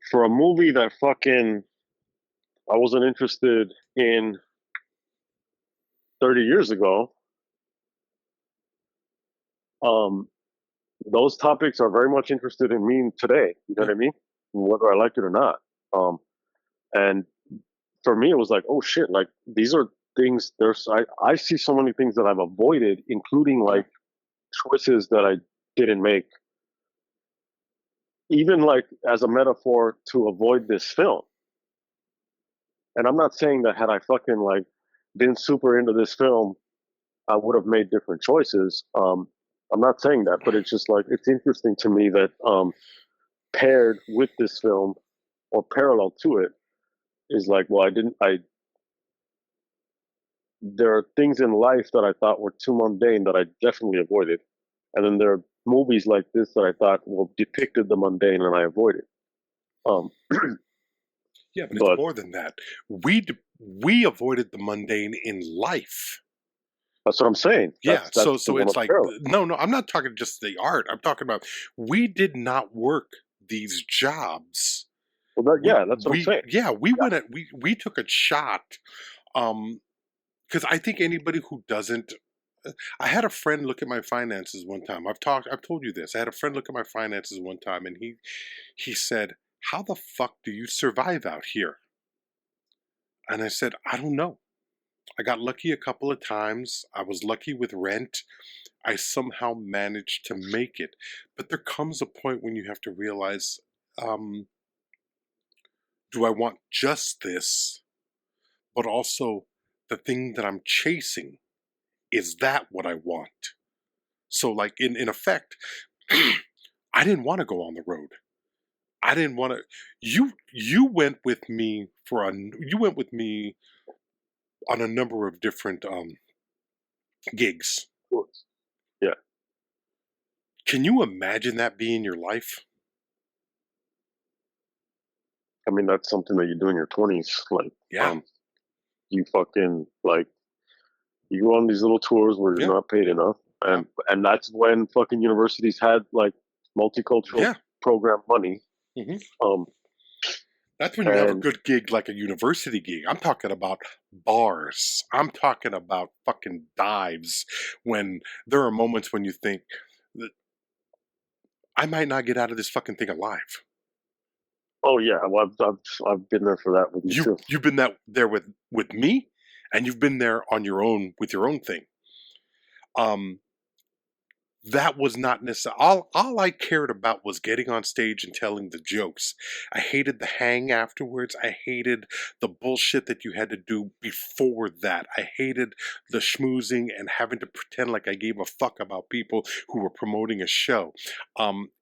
for a movie that fucking I wasn't interested in 30 years ago, those topics are very much interested in me today. You know what I mean? Whether I like it or not. And for me, it was like, oh shit, like these are things. I see so many things that I've avoided, including like choices that I didn't make, even like as a metaphor to avoid this film. And I'm not saying that had I fucking like been super into this film, I would have made different choices. I'm not saying that, but it's just like, it's interesting to me that paired with this film or parallel to it is like, well, there are things in life that I thought were too mundane that I definitely avoided. And then there are movies like this that I thought, well, depicted the mundane and I avoided. Yeah, but it's more than that. We avoided the mundane in life. That's what I'm saying. Yeah, so it's like, no, I'm not talking just the art. I'm talking about, we did not work these jobs. Well, that's what I'm saying. Yeah, we took a shot, because I think anybody who doesn't, I had a friend look at my finances one time. I've told you this. I had a friend look at my finances one time, and he said, "How the fuck do you survive out here?" And I said, "I don't know. I got lucky a couple of times. I was lucky with rent. I somehow managed to make it. But there comes a point when you have to realize, do I want just this, but also the thing that I'm chasing, is that what I want?" So like in effect, I didn't want to go on the road. I didn't want to. You went with me on a number of different gigs. Yeah. Can you imagine that being your life? I mean, that's something that you do in your 20s. Like, you fucking like, you go on these little tours where you're not paid enough, and that's when fucking universities had like multicultural program money. That's when you have a good gig, like a university gig. I'm talking about bars. I'm talking about fucking dives. When there are moments when you think that I might not get out of this fucking thing alive. Oh yeah, well, I've been there for that with you too. You've been there with me, and you've been there on your own with your own thing. That was not necessary. All I cared about was getting on stage and telling the jokes. I hated the hang afterwards. I hated the bullshit that you had to do before that. I hated the schmoozing and having to pretend like I gave a fuck about people who were promoting a show.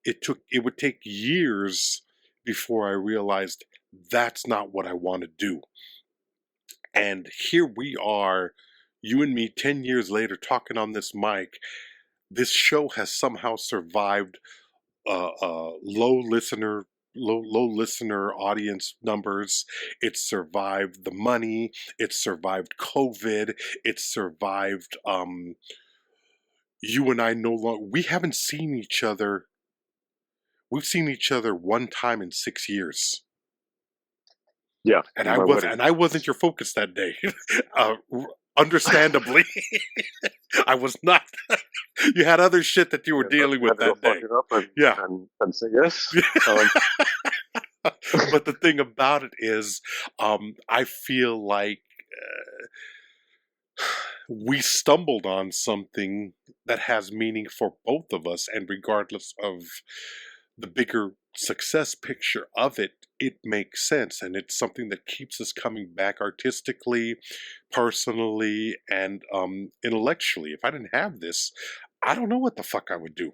It would take years before I realized that's not what I want to do. And here we are, you and me, 10 years later, talking on this mic. This show has somehow survived low listener audience numbers. It's survived the money. It's survived COVID. It's survived. You and I we haven't seen each other. We've seen each other one time in 6 years. Yeah, and I wasn't your focus that day. Understandably. I was not. You had other shit that you were dealing with that day. And say yes. But the thing about it is, I feel like we stumbled on something that has meaning for both of us, and regardless of the bigger success picture of it, it makes sense, and it's something that keeps us coming back artistically, personally, and intellectually. If I didn't have this, I don't know what the fuck I would do.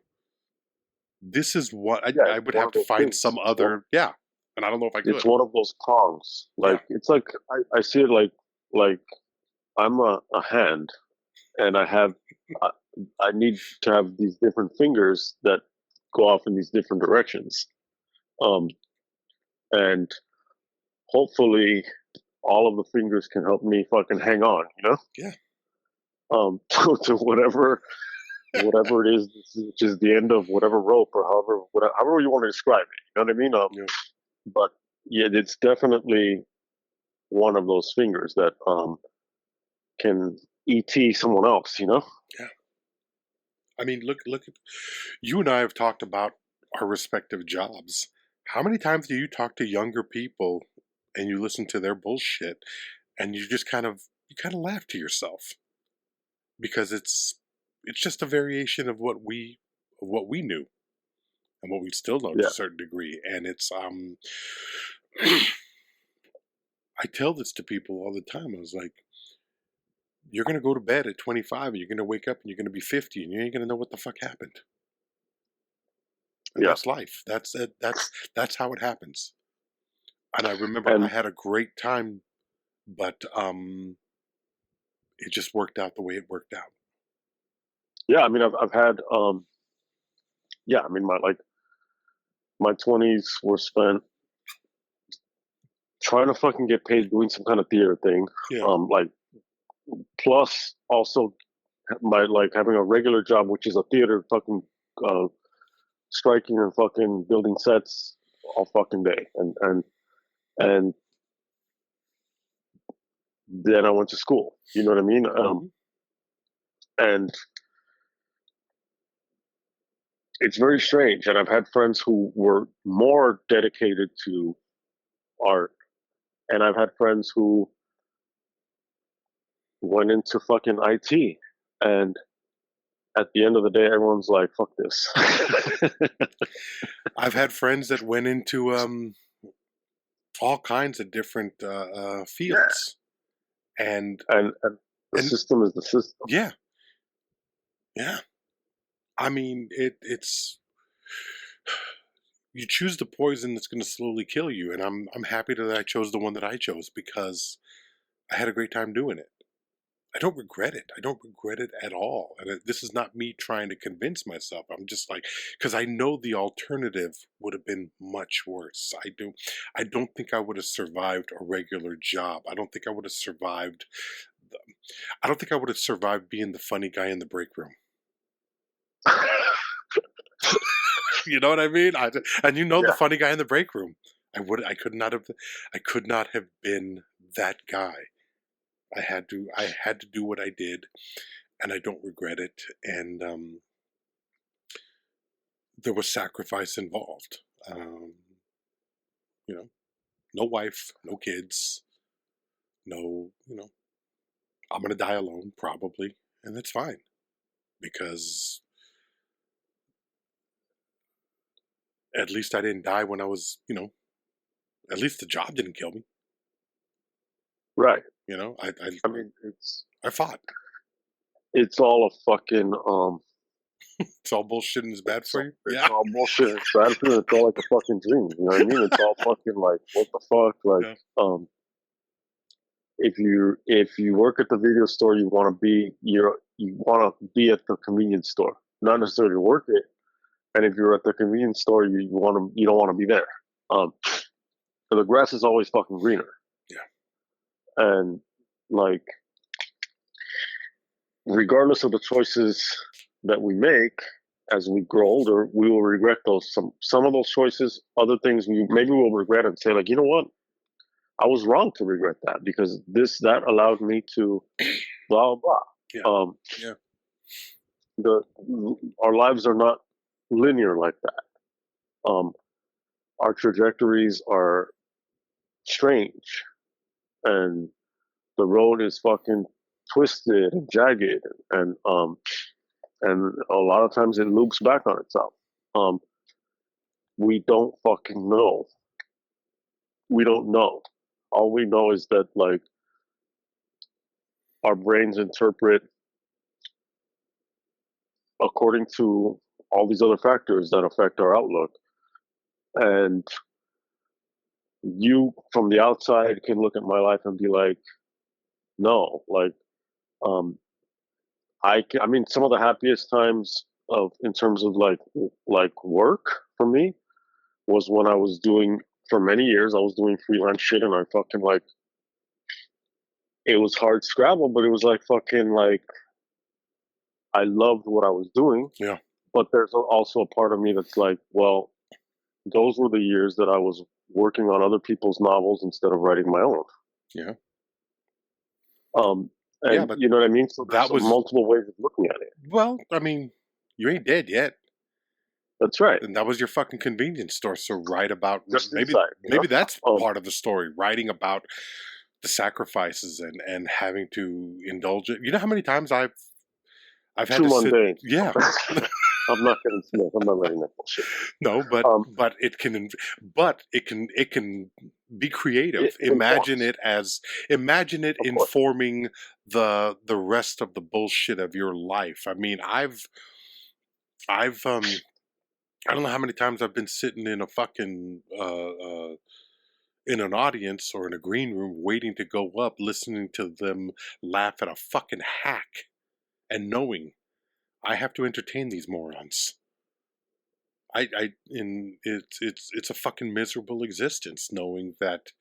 This is what Yeah, I it's would one have of to those find things. some other, yeah, and I don't know if I It's could. one of those prongs. Yeah, It's like I see it like I'm a hand, and I, I need to have these different fingers that go off in these different directions. Um, and hopefully all of the fingers can help me fucking hang on, yeah. to whatever it is, which is the end of whatever rope or however you want to describe it. You know what I mean? Yeah. But yeah, it's definitely one of those fingers that can ET someone else. Yeah. I mean, look at you and I have talked about our respective jobs. How many times do you talk to younger people and you listen to their bullshit and you just kind of laugh to yourself because it's just a variation of what we knew and what we still know to Yeah, a certain degree, and it's I tell this to people all the time. I was like, you're going to go to bed at 25 and you're going to wake up and you're going to be 50 and you ain't going to know what the fuck happened. And yeah, that's life. That's it. That's how it happens. And I remember I and had a great time, but it just worked out the way it worked out. yeah. I mean, I've had yeah. I mean, my 20s were spent trying to fucking get paid doing some kind of theater thing. Yeah. Like plus also my having a regular job, which is a theater fucking uh, striking and fucking building sets all fucking day, and then I went to school. You know what I mean? Hmm. And it's very strange. And I've had friends who were more dedicated to art, and I've had friends who went into fucking IT, and at the end of the day, everyone's like, "Fuck this." I've had friends that went into all kinds of different Yeah, fields, and and the and system is the system. yeah, yeah. I mean, it's you choose the poison that's going to slowly kill you, and I'm happy that I chose the one that I chose because I had a great time doing it. I don't regret it. I don't regret it at all. And this is not me trying to convince myself. I'm just like, because I know the alternative would have been much worse. I don't think I would have survived a regular job. I don't think I would have survived. The, I don't think I would have survived being the funny guy in the break room. You know what I mean? And you know the Yeah, funny guy in the break room. I could not have. I could not have been that guy. I had to do what I did, and I don't regret it. And there was sacrifice involved. Um, you know, no wife, no kids, no. I'm gonna die alone probably, and that's fine because at least I didn't die when I was. At least the job didn't kill me. right. I I, I mean, I fought. it's all a fucking It's all bullshit and it's bad for you. it's Yeah, all bullshit. It's bad for you. It's all like a fucking dream. You know what I mean? It's all fucking like what the fuck. Like yeah, if you work at the video store, you want to be at the convenience store, not necessarily work it. And if you're at the convenience store, you don't want to be there. Um, so the grass is always fucking greener. yeah, And like regardless of the choices that we make as we grow older, we will regret those some of those choices. Other things we'll regret and say like, you know what, I was wrong to regret that because that allowed me to blah blah yeah, blah. yeah, The Our lives are not linear like that. Our trajectories are strange, and the road is fucking twisted and jagged, and and a lot of times it loops back on itself. Um, we don't fucking know. We don't know. All we know is that like our brains interpret according to all these other factors that affect our outlook. And you from the outside can look at my life and be like, no, like, um, I mean, some of the happiest times of in terms of like work for me was when I was doing for many years I was doing freelance shit and I fucking like it was hard scrabble, but it was like fucking like I loved what I was doing. Yeah. But there's also a part of me that's like, well, those were the years that I was working on other people's novels instead of writing my own. Yeah. And but you know what I mean? So there's that was, multiple ways of looking at it. well, I mean, you ain't dead yet. That's right. And that was your fucking convenience store. So write about, Just maybe inside, maybe that's part of the story, writing about the sacrifices and having to indulge it. You know how many times I've had too to mundane. sit. Yeah. I'm not getting Smith. I'm not writing that bullshit. No, but it can be creative. Imagine it informing the rest of the bullshit of your life. I mean, I've I don't know how many times I've been sitting in a fucking in an audience or in a green room waiting to go up, listening to them laugh at a fucking hack and knowing I have to entertain these morons. It's a fucking miserable existence knowing that.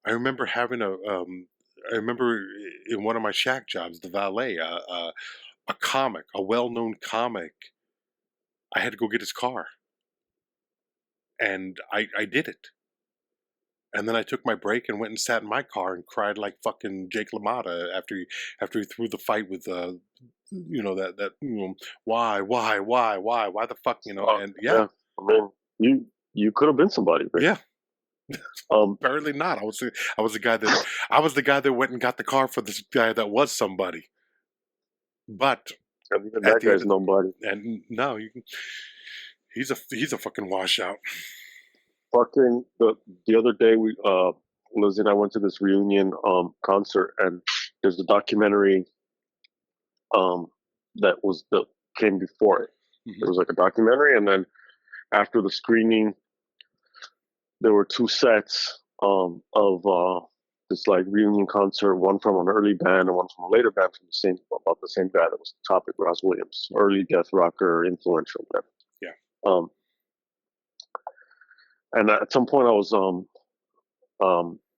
I remember having I remember in one of my shack jobs, the valet, a comic, a well-known comic. I had to go get his car, and I did it. And then I took my break and went and sat in my car and cried like fucking Jake LaMotta after he threw the fight with why the fuck, and yeah. I mean, you could have been somebody, Rick. Yeah. Apparently not. I was the guy that went and got the car for this guy that was somebody. But even that guy's nobody. And no, he's a fucking washout. Fucking the other day Lizzie and I went to this reunion concert, and there's a documentary that came before it. Mm-hmm. There was like a documentary, and then after the screening there were two sets of this like reunion concert, one from an early band and one from a later band from about the same guy that was the topic, Ross Williams, early death rocker, influential, whatever. Yeah. And at some point I was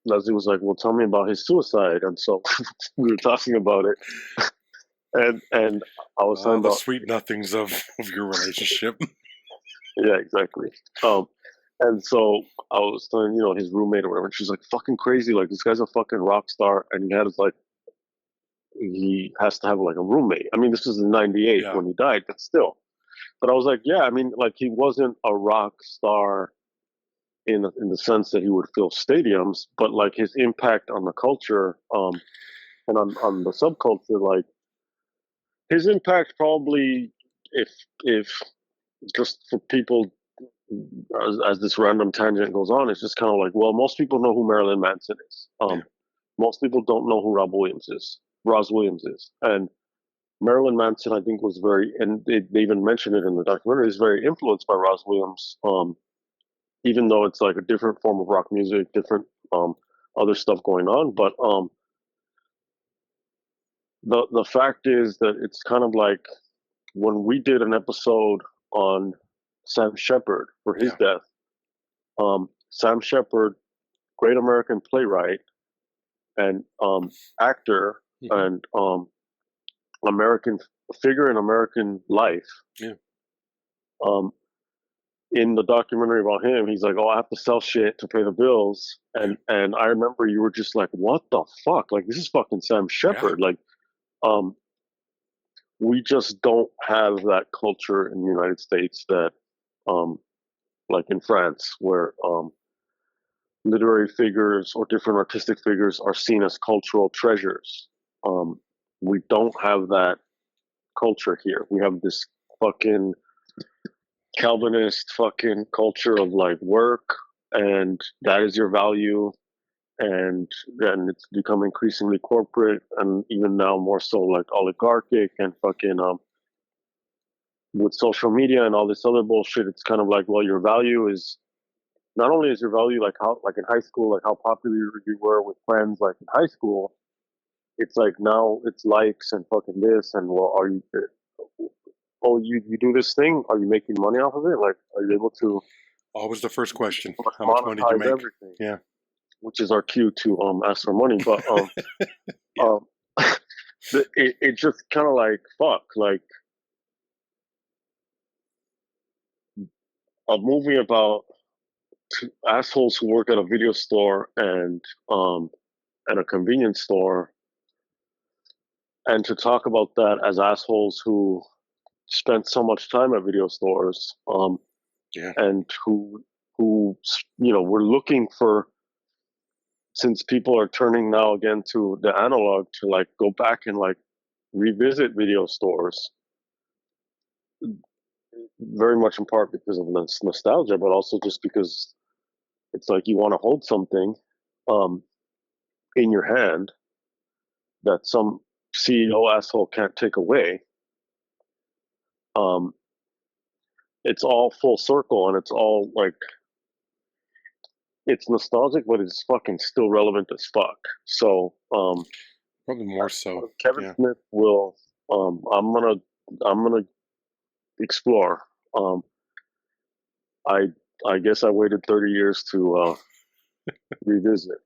Leslie was like, well, tell me about his suicide, and so we were talking about it. And I was talking about the sweet nothings of your relationship. Yeah, exactly. And so I was telling, his roommate or whatever, and she's like, fucking crazy. Like, this guy's a fucking rock star, and he has to have like a roommate. I mean, this was in '98 when he died, but still. But I was like, yeah, I mean, like, he wasn't a rock star in the sense that he would fill stadiums, but like his impact on the culture, and on the subculture, like his impact probably, if just for people, as this random tangent goes on, it's just kind of like, well, most people know who Marilyn Manson is. Most people don't know who Roz Williams is. And Marilyn Manson, I think, was very, and they even mentioned it in the documentary, is very influenced by Roz Williams, even though it's like a different form of rock music, different other stuff going on. But the fact is that it's kind of like when we did an episode on Sam Shepard for his death. Sam Shepard, great American playwright and actor, and American figure in American life. Yeah. In the documentary about him, he's like, "Oh, I have to sell shit to pay the bills," and I remember you were just like, "What the fuck? Like, this is fucking Sam Shepard." Yeah. Like, we just don't have that culture in the United States that, like in France, where literary figures or different artistic figures are seen as cultural treasures. We don't have that culture here. We have this fucking Calvinist fucking culture of like work, and that is your value, and then it's become increasingly corporate, and even now more so like oligarchic and fucking with social media and all this other bullshit. It's kind of like, well, your value is not only is your value like how, like in high school, like how popular you were with friends, like in high school. It's like now it's likes and fucking this, and well, are you? Oh, you do this thing? Are you making money off of it? Like, are you able to Always the first question. How much money do you monetize make? everything? Yeah. Which is our cue to ask for money. But Yeah. um, it just kind of like fuck, like a movie about two assholes who work at a video store and a convenience store, and to talk about that as assholes who spent so much time at video stores, Yeah. and who we're looking for, since people are turning now again to the analog, to like go back and like revisit video stores, very much in part because of nostalgia, but also just because it's like you want to hold something um, in your hand that some CEO asshole can't take away. Um, it's all full circle, and it's all like it's nostalgic, but it's fucking still relevant as fuck. So Probably more so. Kevin Yeah. Smith will. I'm gonna explore. Um, I I guess I waited 30 years to revisit,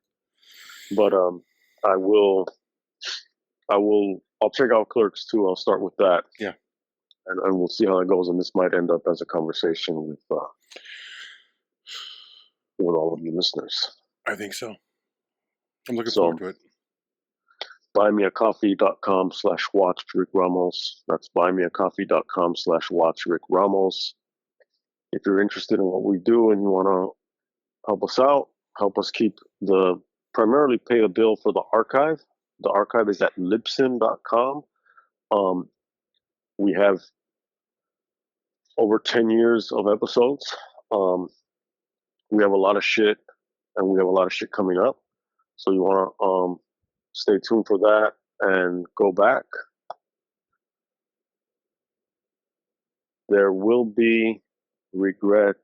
but I will I'll check out Clerks too. I'll start with that. Yeah. And we'll see how it goes. And this might end up as a conversation with all of you listeners. I think so. I'm looking So forward to it. buymeacoffee.com/watch RickRamos. That's buymeacoffee.com/watch RickRamos. If you're interested in what we do and you want to help us out, help us keep primarily pay a bill for the archive. The archive is at libsyn.com. We have over 10 years of episodes. We have a lot of shit, and we have a lot of shit coming up. So you want to stay tuned for that and go back. There will be regret,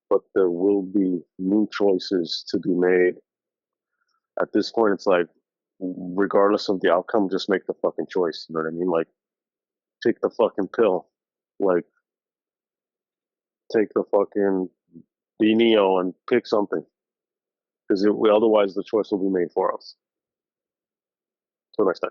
but there will be new choices to be made. At this point, it's like, regardless of the outcome, just make the fucking choice. You know what I mean? Like, take the fucking pill. Like, take the fucking be Neo and pick something. Because otherwise, the choice will be made for us. Till next time.